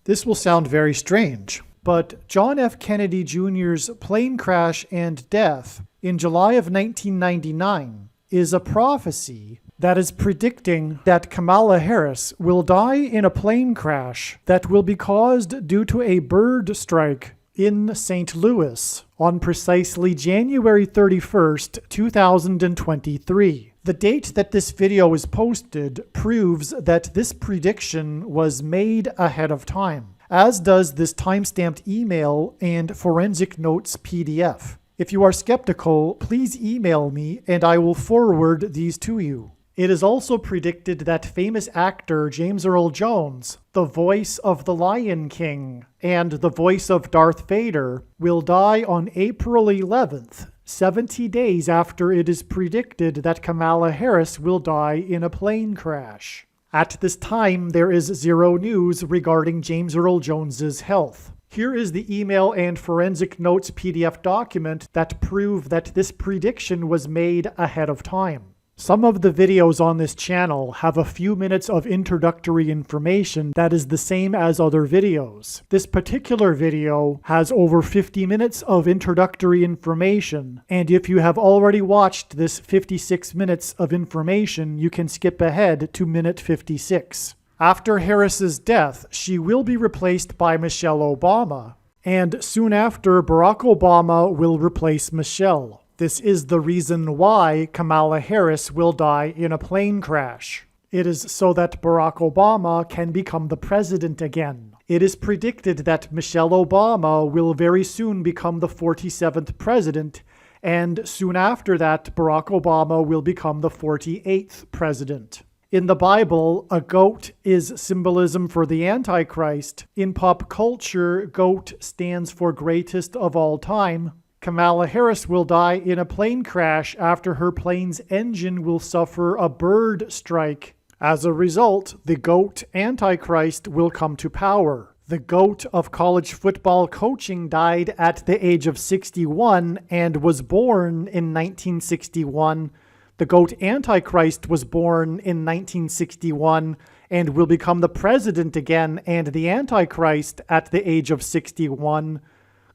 This will sound very strange, but John F. Kennedy Jr.'s plane crash and death in July of 1999 is a prophecy that is predicting that Kamala Harris will die in a plane crash that will be caused due to a bird strike in St. Louis on precisely January 31st, 2023. The date that this video is posted proves that this prediction was made ahead of time, as does this timestamped email and forensic notes PDF. If you are skeptical, please email me and I will forward these to you. It is also predicted that famous actor James Earl Jones, the voice of the Lion King and the voice of Darth Vader, will die on April 11th, 70 days after it is predicted that Kamala Harris will die in a plane crash. At this time, there is zero news regarding James Earl Jones's health. Here is the email and forensic notes PDF document that prove that this prediction was made ahead of time. Some of the videos on this channel have a few minutes of introductory information that is the same as other videos. This particular video has over 50 minutes of introductory information, and if you have already watched this 56 minutes of information, you can skip ahead to minute 56. After Harris's death, she will be replaced by Michelle Obama, and soon after, Barack Obama will replace Michelle. This is the reason why Kamala Harris will die in a plane crash. It is so that Barack Obama can become the president again. It is predicted that Michelle Obama will very soon become the 47th president, and soon after that, Barack Obama will become the 48th president. In the Bible, a goat is symbolism for the Antichrist. In pop culture, goat stands for greatest of all time. Kamala Harris will die in a plane crash after her plane's engine will suffer a bird strike. As a result, the GOAT Antichrist will come to power. The GOAT of college football coaching died at the age of 61 and was born in 1961. The GOAT Antichrist was born in 1961 and will become the president again and the Antichrist at the age of 61.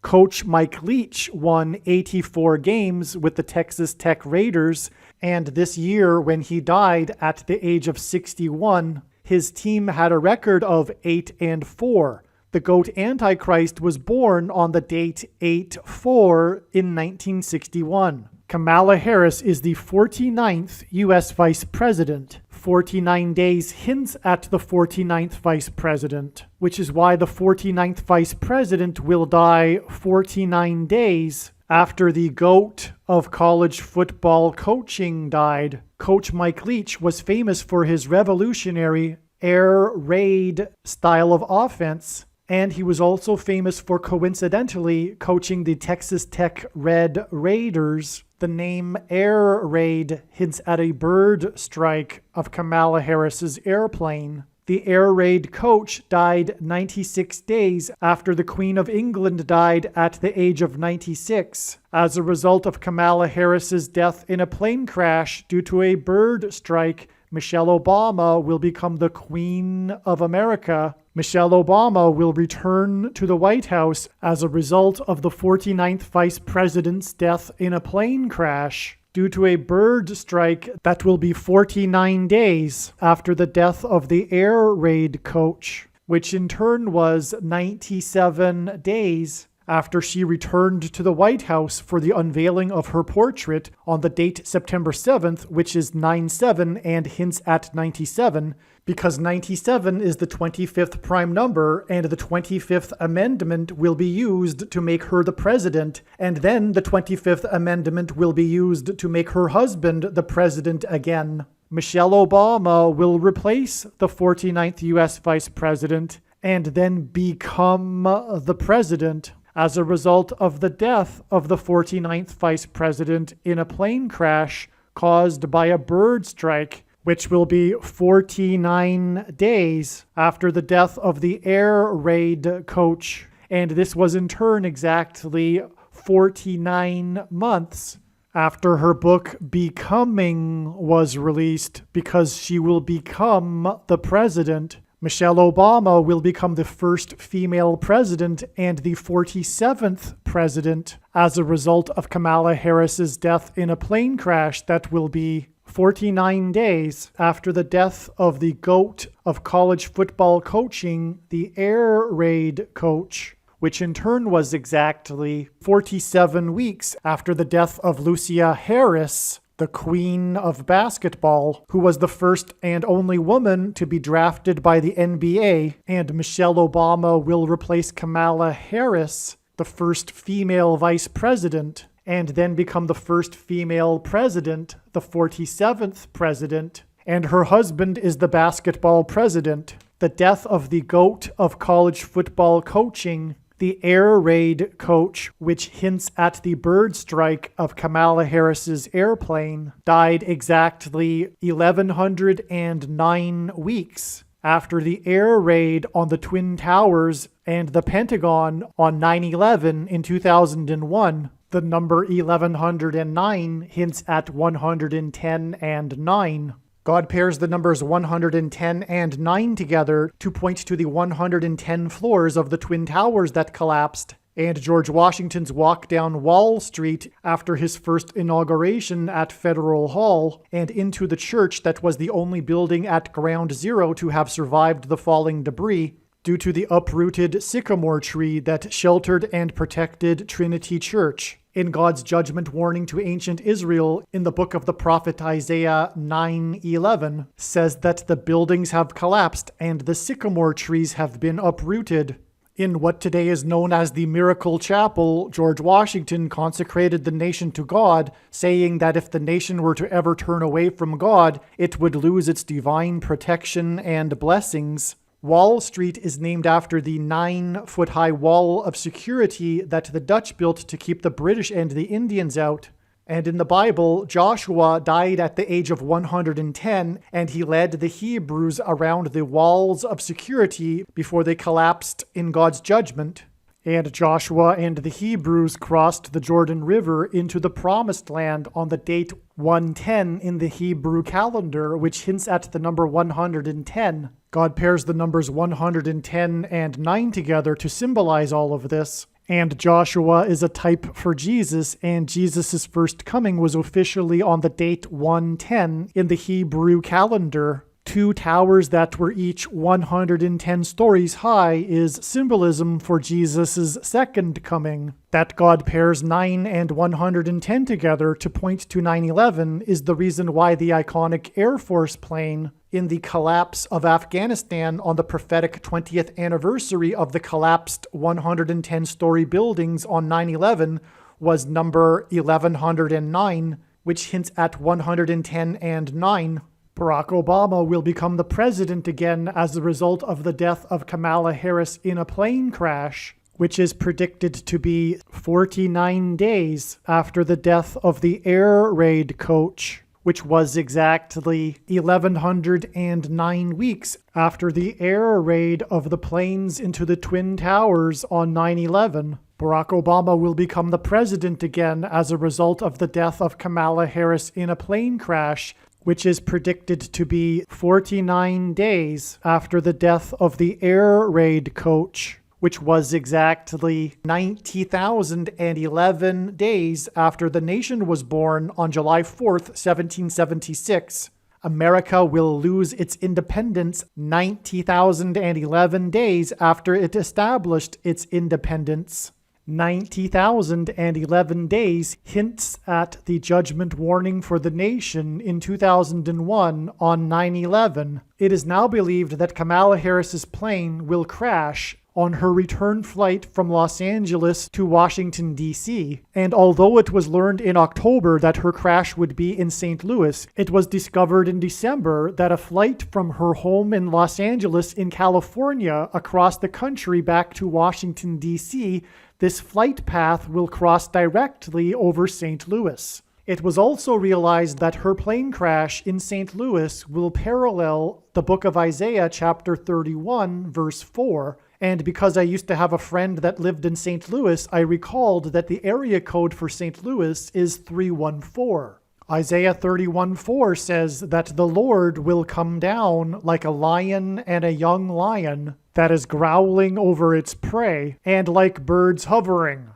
Coach Mike Leach won 84 games with the Texas Tech Raiders, and this year, when he died at the age of 61, his team had a record of 8-4. The GOAT Antichrist was born on the date 8-4 in 1961. Kamala Harris is the 49th U.S. Vice President. 49 days hints at the 49th Vice President, which is why the 49th Vice President will die 49 days after the GOAT of college football coaching died. Coach Mike Leach was famous for his revolutionary air raid style of offense, and he was also famous for coincidentally coaching the Texas Tech Red Raiders. The name Air Raid hints at a bird strike of Kamala Harris's airplane. The Air Raid coach died 96 days after the Queen of England died at the age of 96. As a result of Kamala Harris's death in a plane crash due to a bird strike, Michelle Obama will become the Queen of America. Michelle Obama will return to the White House as a result of the 49th Vice President's death in a plane crash due to a bird strike that will be 49 days after the death of the Air Raid coach, which in turn was 97 days after she returned to the White House for the unveiling of her portrait on the date September 7th, which is 9/7 and hints at 97, because 97 is the 25th prime number, and the 25th Amendment will be used to make her the president, and then the 25th Amendment will be used to make her husband the president again. Michelle Obama will replace the 49th U.S. Vice President and then become the president as a result of the death of the 49th Vice President in a plane crash caused by a bird strike, which will be 49 days after the death of the Air Raid coach. And this was in turn exactly 49 months after her book Becoming was released, because she will become the president Michelle Obama will become the first female president and the 47th president as a result of Kamala Harris's death in a plane crash that will be 49 days after the death of the GOAT of college football coaching, the air raid coach, which in turn was exactly 47 weeks after the death of Lucia Harris, the queen of basketball, who was the first and only woman to be drafted by the NBA, and Michelle Obama will replace Kamala Harris, the first female vice president, and then become the first female president, the 47th president, and her husband is the basketball president. The death of the GOAT of college football coaching, the air raid coach, which hints at the bird strike of Kamala Harris's airplane, died exactly 1,109 weeks after the air raid on the Twin Towers and the Pentagon on 9/11 in 2001. The number 1109 hints at 110 and 9. God pairs the numbers 110 and 9 together to point to the 110 floors of the Twin Towers that collapsed, and George Washington's walk down Wall Street after his first inauguration at Federal Hall, and into the church that was the only building at Ground Zero to have survived the falling debris, due to the uprooted sycamore tree that sheltered and protected Trinity Church. In God's judgment warning to ancient Israel in the book of the prophet Isaiah 9:11 says that the buildings have collapsed and the sycamore trees have been uprooted. In what today is known as the Miracle Chapel, George Washington consecrated the nation to God, saying that if the nation were to ever turn away from God, it would lose its divine protection and blessings. Wall Street is named after the 9-foot-high wall of security that the Dutch built to keep the British and the Indians out. And in the Bible, Joshua died at the age of 110, and he led the Hebrews around the walls of security before they collapsed in God's judgment. And Joshua and the Hebrews crossed the Jordan River into the Promised Land on the date 110 in the Hebrew calendar, which hints at the number 110. God pairs the numbers 110 and 9 together to symbolize all of this. And Joshua is a type for Jesus, and Jesus' first coming was officially on the date 110 in the Hebrew calendar. 2 towers that were each 110 stories high is symbolism for Jesus' second coming. That God pairs 9 and 110 together to point to 9/11 is the reason why the iconic Air Force plane in the collapse of Afghanistan on the prophetic 20th anniversary of the collapsed 110-story buildings on 9/11 was number 1109, which hints at 110 and 9. Barack Obama will become the president again as a result of the death of Kamala Harris in a plane crash, which is predicted to be 49 days after the death of the air raid coach, which was exactly 1,109 weeks after the air raid of the planes into the Twin Towers on 9/11. Barack Obama will become the president again as a result of the death of Kamala Harris in a plane crash, which is predicted to be 49 days after the death of the air raid coach, which was exactly 90,011 days after the nation was born on July 4th, 1776. America will lose its independence 90,011 days after it established its independence. 90,011 days hints at the judgment warning for the nation in 2001 on 9/11. It is now believed that Kamala Harris's plane will crash on her return flight from Los Angeles to Washington, D.C. And although it was learned in October that her crash would be in St. Louis, it was discovered in December that a flight from her home in Los Angeles in California across the country back to Washington, D.C., this flight path will cross directly over St. Louis. It was also realized that her plane crash in St. Louis will parallel the book of Isaiah chapter 31, verse 4. And because I used to have a friend that lived in St. Louis, I recalled that the area code for St. Louis is 314. Isaiah 31:4 says that the Lord will come down like a lion and a young lion that is growling over its prey, and like birds hovering.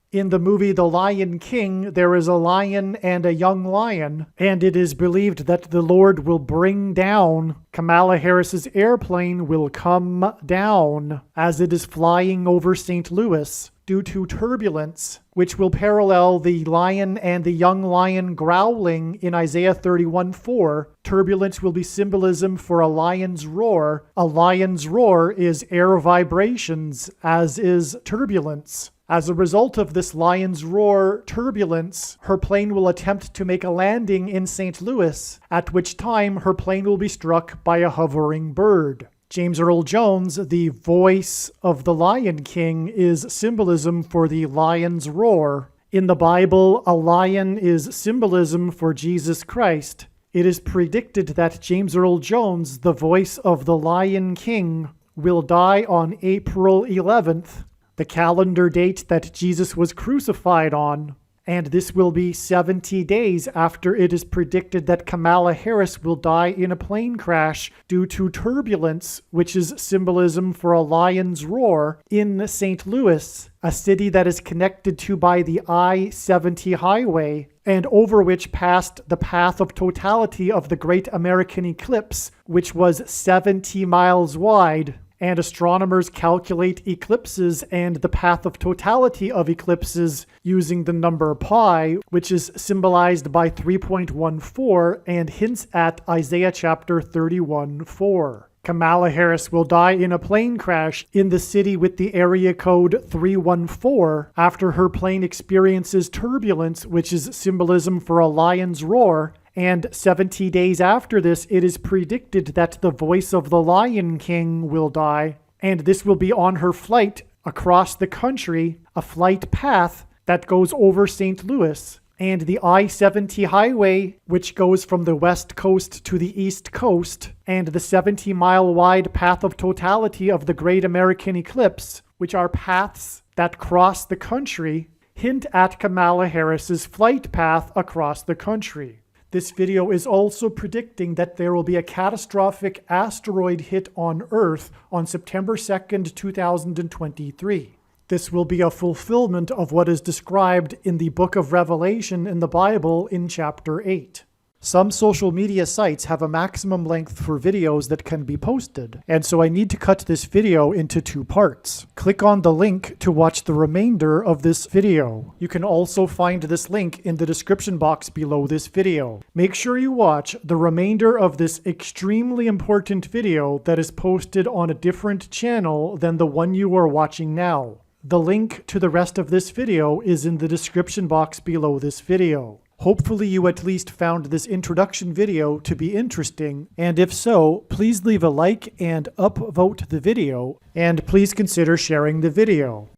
In the movie The Lion King, there is a lion and a young lion, and it is believed that the Lord will bring down Kamala Harris's airplane will come down as it is flying over St. Louis due to turbulence, which will parallel the lion and the young lion growling in Isaiah 31:4. Turbulence will be symbolism for a lion's roar. A lion's roar is air vibrations, as is turbulence. As a result of this lion's roar turbulence, her plane will attempt to make a landing in St. Louis, at which time her plane will be struck by a hovering bird. James Earl Jones, the voice of the Lion King, is symbolism for the lion's roar. In the Bible, a lion is symbolism for Jesus Christ. It is predicted that James Earl Jones, the voice of the Lion King, will die on April 11th, the calendar date that Jesus was crucified on, and this will be 70 days after it is predicted that Kamala Harris will die in a plane crash due to turbulence, which is symbolism for a lion's roar, in St. Louis, a city that is connected to by the I-70 highway, and over which passed the path of totality of the Great American Eclipse, which was 70 miles wide. And astronomers calculate eclipses and the path of totality of eclipses using the number pi, which is symbolized by 3.14 and hints at Isaiah chapter 31:4. Kamala Harris will die in a plane crash in the city with the area code 314 after her plane experiences turbulence, which is symbolism for a lion's roar. And 70 days after this, it is predicted that the voice of the Lion King will die. And this will be on her flight across the country, a flight path that goes over St. Louis. And the I-70 highway, which goes from the west coast to the east coast, and the 70-mile wide path of totality of the Great American Eclipse, which are paths that cross the country, hint at Kamala Harris's flight path across the country. This video is also predicting that there will be a catastrophic asteroid hit on Earth on September 2nd, 2023. This will be a fulfillment of what is described in the book of Revelation in the Bible in chapter 8. Some social media sites have a maximum length for videos that can be posted, and so I need to cut this video into 2 parts. Click on the link to watch the remainder of this video. You can also find this link in the description box below this video. Make sure you watch the remainder of this extremely important video that is posted on a different channel than the one you are watching now. The link to the rest of this video is in the description box below this video. Hopefully you at least found this introduction video to be interesting, and if so, please leave a like and upvote the video, and please consider sharing the video.